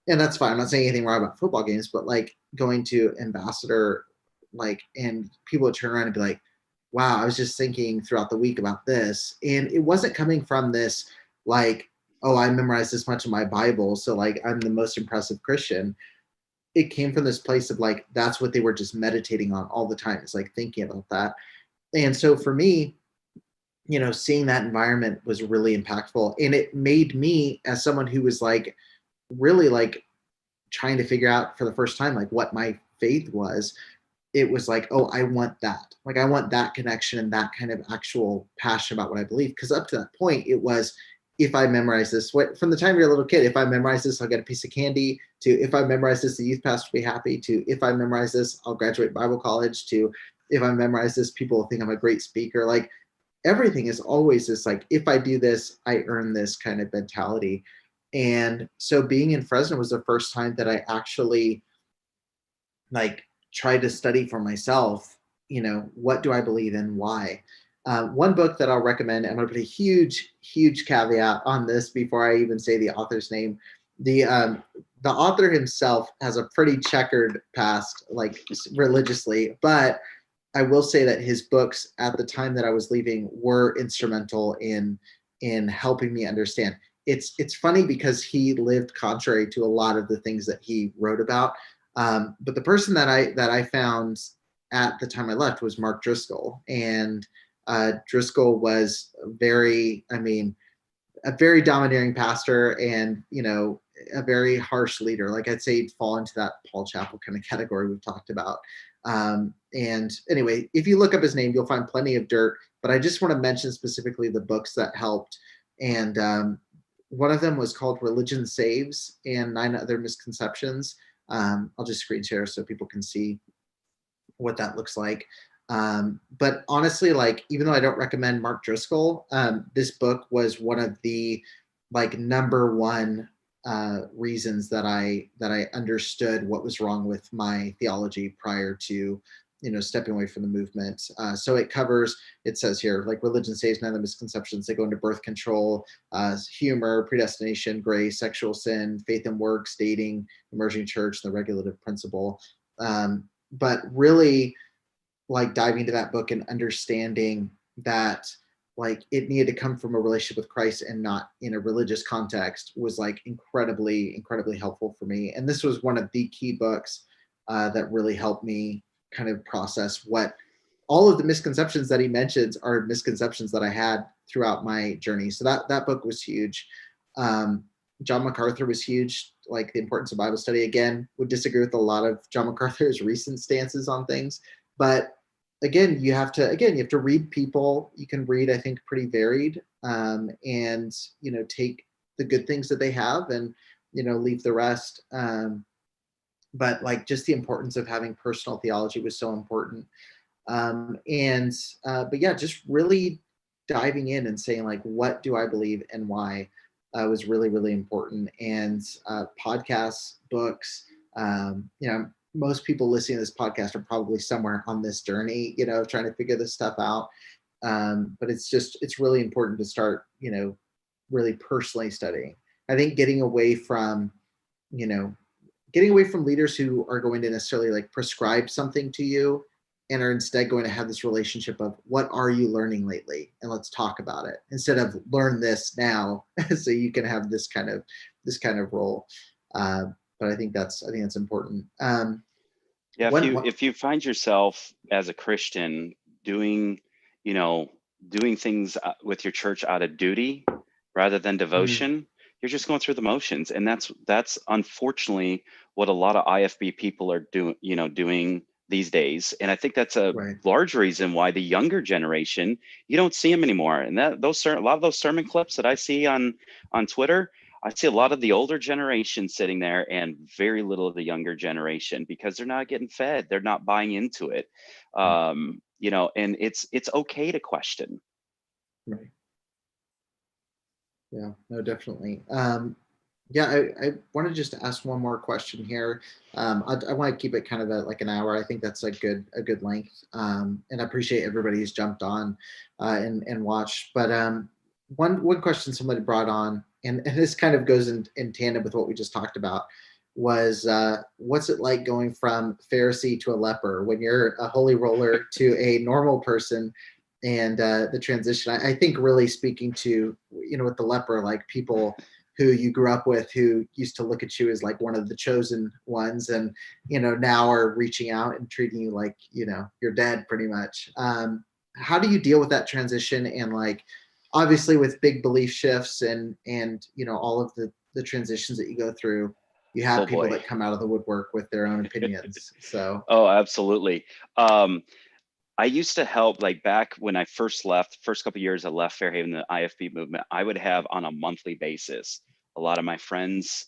And that's fine. I'm not saying anything wrong about football games, but like going to Ambassador, like, and people would turn around and be like, wow, I was just thinking throughout the week about this. And it wasn't coming from this, like, oh, I memorized this much of my Bible, so like I'm the most impressive Christian. It came from this place of like, that's what they were just meditating on all the time. It's like thinking about that. And so for me, seeing that environment was really impactful. And it made me, as someone who was like, really like trying to figure out for the first time, like what my faith was, it was like, oh, I want that. Like, I want that connection and that kind of actual passion about what I believe. Because up to that point, it was, if I memorize this, from the time you're a little kid, if I memorize this, I'll get a piece of candy, to if I memorize this, the youth pastor will be happy, to if I memorize this, I'll graduate Bible college, to if I memorize this, people will think I'm a great speaker. Like everything is always this, like, if I do this, I earn this kind of mentality. And so being in Fresno was the first time that I actually like tried to study for myself, what do I believe in, why? One book that I'll recommend, I'm going to put a huge, huge caveat on this before I even say the author's name. The author himself has a pretty checkered past, like religiously, but I will say that his books at the time that I was leaving were instrumental in helping me understand. It's funny because he lived contrary to a lot of the things that he wrote about. But the person that I found at the time I left was Mark Driscoll, and Driscoll was a very domineering pastor, and a very harsh leader. Like I'd say he'd fall into that Paul Chappell kind of category we've talked about. And anyway, if you look up his name, you'll find plenty of dirt. But I just want to mention specifically the books that helped, and one of them was called Religion Saves and 9 Other Misconceptions. I'll just screen share so people can see what that looks like. But honestly, like, even though I don't recommend Mark Driscoll, this book was one of the like number one reasons that I understood what was wrong with my theology prior to stepping away from the movement. So it says here, like, religion saves, 9 of the misconceptions. They go into birth control, humor, predestination, grace, sexual sin, faith and works, dating, emerging church, the regulative principle. But really, like, diving into that book and understanding that like it needed to come from a relationship with Christ and not in a religious context was like incredibly, incredibly helpful for me. And this was one of the key books that really helped me kind of process what all of the misconceptions that he mentions are misconceptions that I had throughout my journey. So that book was huge. John MacArthur was huge. Like, the importance of Bible study, again, would disagree with a lot of John MacArthur's recent stances on things, but again, you have to read people. You can read, I think, pretty varied, and take the good things that they have and leave the rest. But like, just the importance of having personal theology was so important. But yeah, just really diving in and saying, like, what do I believe and why was really, really important. And podcasts, books, most people listening to this podcast are probably somewhere on this journey, trying to figure this stuff out. But it's really important to start, really personally studying. I think getting away from leaders who are going to necessarily like prescribe something to you and are instead going to have this relationship of what are you learning lately, and let's talk about it, instead of learn this now so you can have this kind of role. But I think that's important. Yeah, One if you find yourself as a Christian doing, you know, doing things with your church out of duty rather than devotion, you're just going through the motions, and that's unfortunately what a lot of IFB people are doing these days. And I think that's a Right. large reason why the younger generation, you don't see them anymore. And a lot of those sermon clips that I see on Twitter, I see a lot of the older generation sitting there and very little of the younger generation, because they're not getting fed. They're not buying into it. And it's okay to question. Right. Yeah, no, definitely. Yeah, I want to just ask one more question here. I want to keep it kind of at like an hour. I think that's a good length. And I appreciate everybody who's jumped on and watched. But one question somebody brought on, and this kind of goes in tandem with what we just talked about, was what's it like going from Pharisee to a leper when you're a holy roller to a normal person? And the transition, I think, really speaking to, with the leper, like people who you grew up with, who used to look at you as like one of the chosen ones, and now are reaching out and treating you like you're dead, pretty much. How do you deal with that transition? And like, obviously, with big belief shifts and all of the transitions that you go through, you have people that come out of the woodwork with their own opinions. So Oh, absolutely. I used to help, like back when I first couple of years I left Fairhaven, the IFB movement, I would have on a monthly basis, a lot of my friends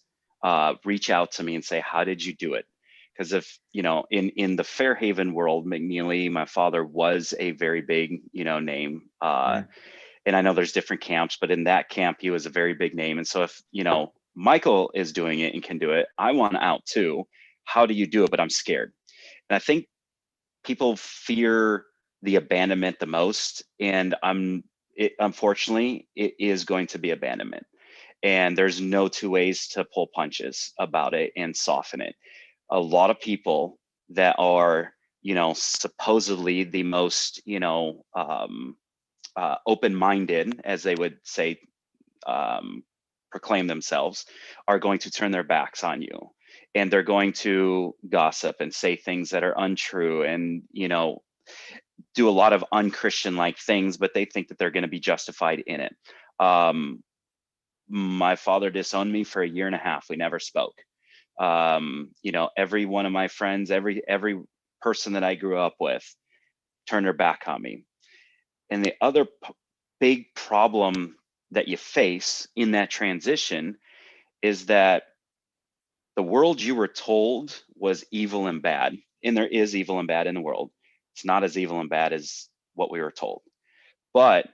reach out to me and say, how did you do it? Because if, in the Fairhaven world, McNeely, my father, was a very big, name. right. And I know there's different camps, but in that camp, he was a very big name. And so if, Michael is doing it and can do it, I want out too. How do you do it? But I'm scared. And I think people fear the abandonment the most, and unfortunately it is going to be abandonment, and there's no two ways to pull punches about it and soften it. A lot of people that are supposedly the most open-minded, as they would say, proclaim themselves, are going to turn their backs on you, and they're going to gossip and say things that are untrue, and do a lot of unchristian like things, but they think that they're going to be justified in it. My father disowned me for 1.5 years. We never spoke. Every one of my friends, every person that I grew up with turned their back on me. And the other big problem that you face in that transition is that the world you were told was evil and bad, and there is evil and bad in the world. It's not as evil and bad as what we were told, but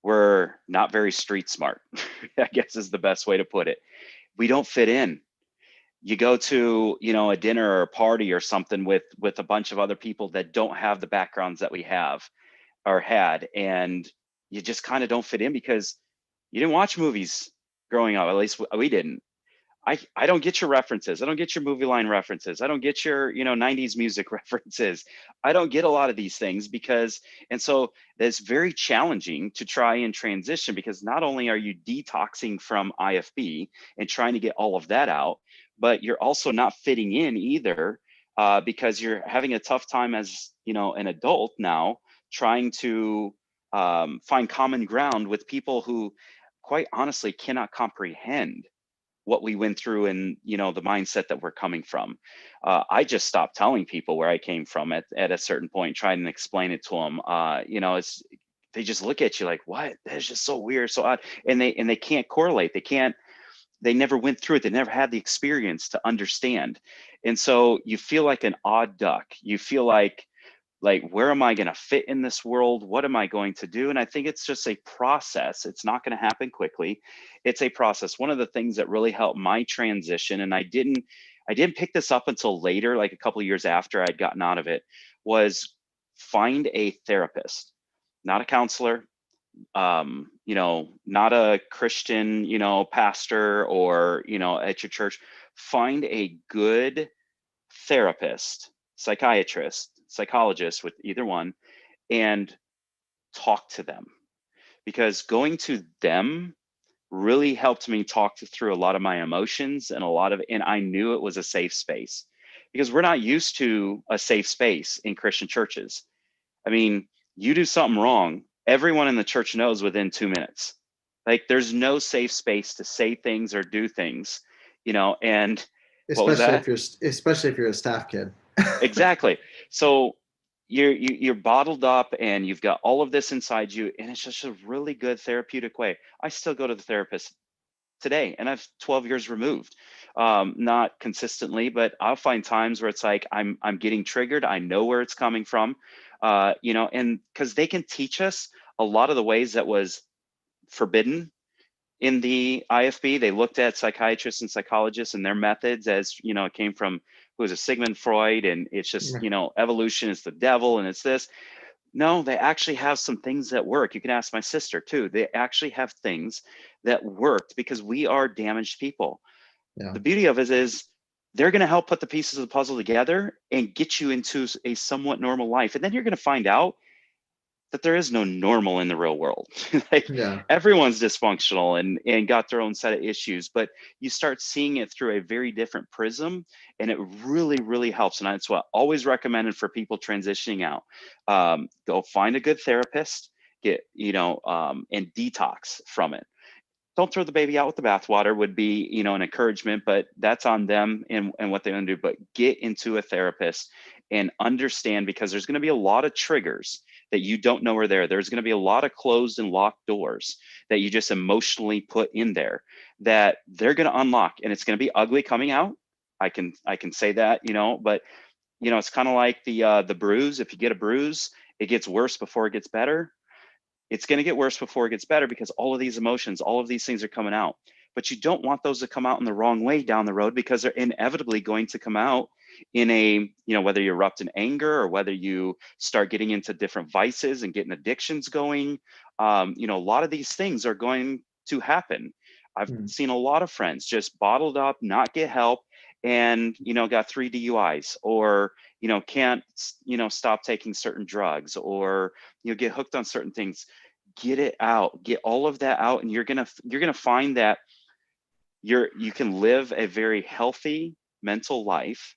we're not very street smart, I guess is the best way to put it. We don't fit in. You go to, a dinner or a party or something with a bunch of other people that don't have the backgrounds that we have or had, and you just kind of don't fit in because you didn't watch movies growing up. At least we didn't. I don't get your references. I don't get your movie line references. I don't get your, 90s music references. I don't get a lot of these things and so it's very challenging to try and transition, because not only are you detoxing from IFB and trying to get all of that out, but you're also not fitting in either, because you're having a tough time as, an adult now, trying to find common ground with people who quite honestly cannot comprehend what we went through and the mindset that we're coming from. I just stopped telling people where I came from at a certain point, trying to explain it to them. It's, they just look at you like, what? That's just so weird, so odd, and they can't correlate. They never went through it. They never had the experience to understand, and so you feel like an odd duck. You feel like where am I going to fit in this world? What am I going to do? And I think it's just a process. It's not going to happen quickly. It's a process. One of the things that really helped my transition, and I didn't pick this up until later, like a couple of years after I'd gotten out of it, was find a therapist, not a counselor, not a Christian, pastor or, at your church. Find a good therapist, psychiatrist, psychologist with either one and talk to them, because going to them really helped me through a lot of my emotions and and I knew it was a safe space, because we're not used to a safe space in Christian churches. I mean, you do something wrong, everyone in the church knows within 2 minutes. Like, there's no safe space to say things or do things, and what was especially that? if you're a staff kid. Exactly. So you're bottled up and you've got all of this inside you, and it's just a really good therapeutic way. I still go to the therapist today, and I've 12 years removed. Not consistently, but I'll find times where it's like I'm getting triggered. I know where it's coming from, and because they can teach us a lot of the ways that was forbidden in the IFB. They looked at psychiatrists and psychologists and their methods as, it came from, who was a Sigmund Freud, and it's just, evolution is the devil and it's this. No, they actually have some things that work. You can ask my sister too. They actually have things that worked, because we are damaged people. Yeah. The beauty of it is they're going to help put the pieces of the puzzle together and get you into a somewhat normal life. And then you're going to find out that there is no normal in the real world. Like, Yeah. everyone's dysfunctional and got their own set of issues, but you start seeing it through a very different prism, and it really, really helps. And that's what I always recommended for people transitioning out. Go find a good therapist, and detox from it. Don't throw the baby out with the bathwater would be, an encouragement, but that's on them and what they want to do. But get into a therapist and understand, because there's going to be a lot of triggers that you don't know are there. There's going to be a lot of closed and locked doors that you just emotionally put in there that they're going to unlock, and it's going to be ugly coming out. I can say that, but it's kind of like the bruise. If you get a bruise, it gets worse before it gets better. It's going to get worse before it gets better, because all of these emotions, all of these things are coming out. But you don't want those to come out in the wrong way down the road, because they're inevitably going to come out in a, whether you erupt in anger or whether you start getting into different vices and getting addictions going. A lot of these things are going to happen. I've seen a lot of friends just bottled up, not get help, and, got 3 DUIs, or, can't, stop taking certain drugs, or, get hooked on certain things. Get it out, get all of that out, and you're gonna find that you can live a very healthy mental life,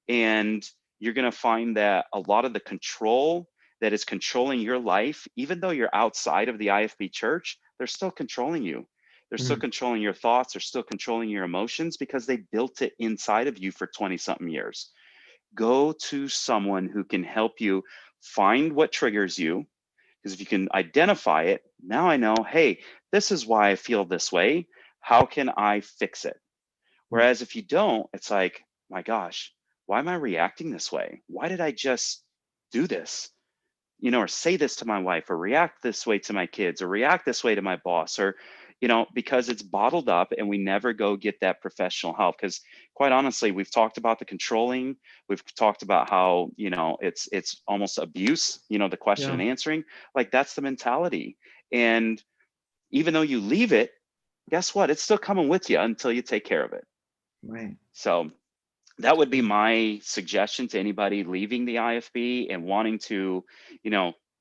and you're gonna find that a lot of the control that is controlling your life, even though you're outside of the IFB church, they're still controlling you. They're still controlling your thoughts. They're still controlling your emotions, because they built it inside of you for 20 something years. Go to someone who can help you find what triggers you, because if you can identify it, now I know, hey, this is why I feel this way. How can I fix it? Whereas if you don't, it's like, my gosh, why am I reacting this way? Why did I just do this? Or say this to my wife, or react this way to my kids, or react this way to my boss, or, because it's bottled up, and we never go get that professional help. Because quite honestly, we've talked about the controlling, we've talked about how, it's almost abuse, the question and answering, like, that's the mentality. And even though you leave it, guess what? It's still coming with you until you take care of it. Right. So that would be my suggestion to anybody leaving the IFB and wanting to,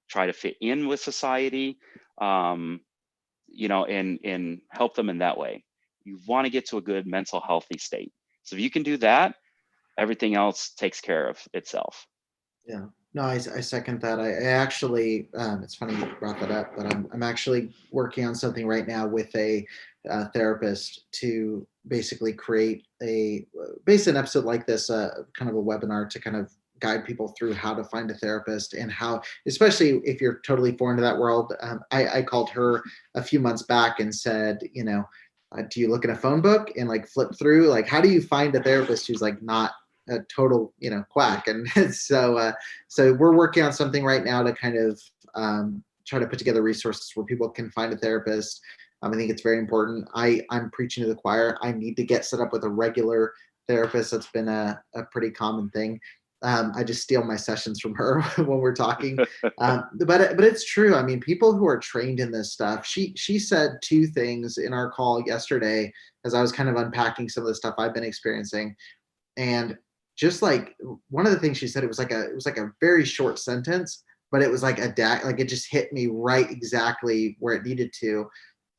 try to fit in with society, and help them in that way. You want to get to a good mental healthy state. So if you can do that, everything else takes care of itself. Yeah. No, I second that. I actually, it's funny you brought that up, but I'm actually working on something right now with a therapist to basically create an episode like this, kind of a webinar to kind of guide people through how to find a therapist, and how, especially if you're totally foreign to that world. I called her a few months back and said, do you look in a phone book and like flip through, like, how do you find a therapist who's like not a total, quack? And so we're working on something right now to kind of try to put together resources where people can find a therapist. I think it's very important. I'm preaching to the choir. I need to get set up with a regular therapist. That's been a pretty common thing. I just steal my sessions from her when we're talking. But it's true. I mean, people who are trained in this stuff, she said 2 things in our call yesterday as I was kind of unpacking some of the stuff I've been experiencing. And just like one of the things she said, it was like a very short sentence, but it was like like it just hit me right exactly where it needed to.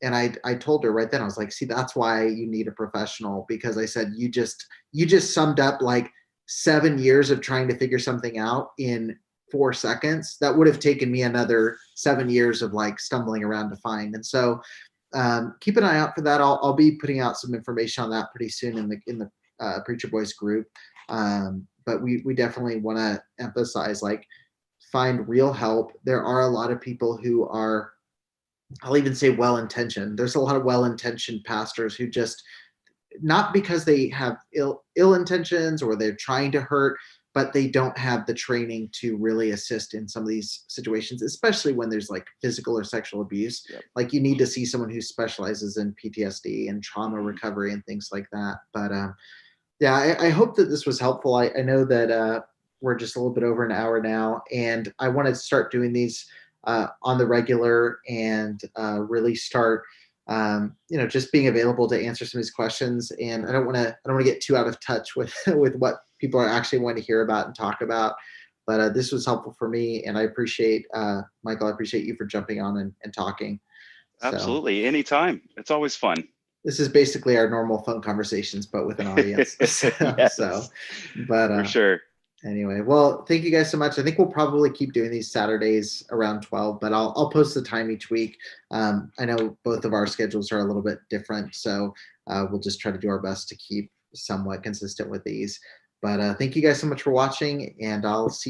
And I told her right then, I was like, see, that's why you need a professional, because I said, you just summed up like 7 years of trying to figure something out in 4 seconds. That would have taken me another 7 years of like stumbling around to find. And so keep an eye out for that. I'll be putting out some information on that pretty soon in the Preacher Boys group. But we definitely want to emphasize, like, find real help. There are a lot of people who are, I'll even say, well-intentioned. There's a lot of well-intentioned pastors who just, not because they have ill intentions or they're trying to hurt, but they don't have the training to really assist in some of these situations, especially when there's like physical or sexual abuse. Yep. Like, you need to see someone who specializes in PTSD and trauma recovery and things like that. But yeah, I hope that this was helpful. I know that we're just a little bit over an hour now, and I want to start doing these on the regular, and really start just being available to answer some of these questions. And I don't want to get too out of touch with with what people are actually wanting to hear about and talk about. But this was helpful for me, and I appreciate Michael. I appreciate you for jumping on and talking. Absolutely, anytime. It's always fun. This is basically our normal phone conversations, but with an audience. Yes, But for sure. Anyway, well, thank you guys so much. I think we'll probably keep doing these Saturdays around 12, but I'll post the time each week. I know both of our schedules are a little bit different, so we'll just try to do our best to keep somewhat consistent with these. But thank you guys so much for watching, and I'll see you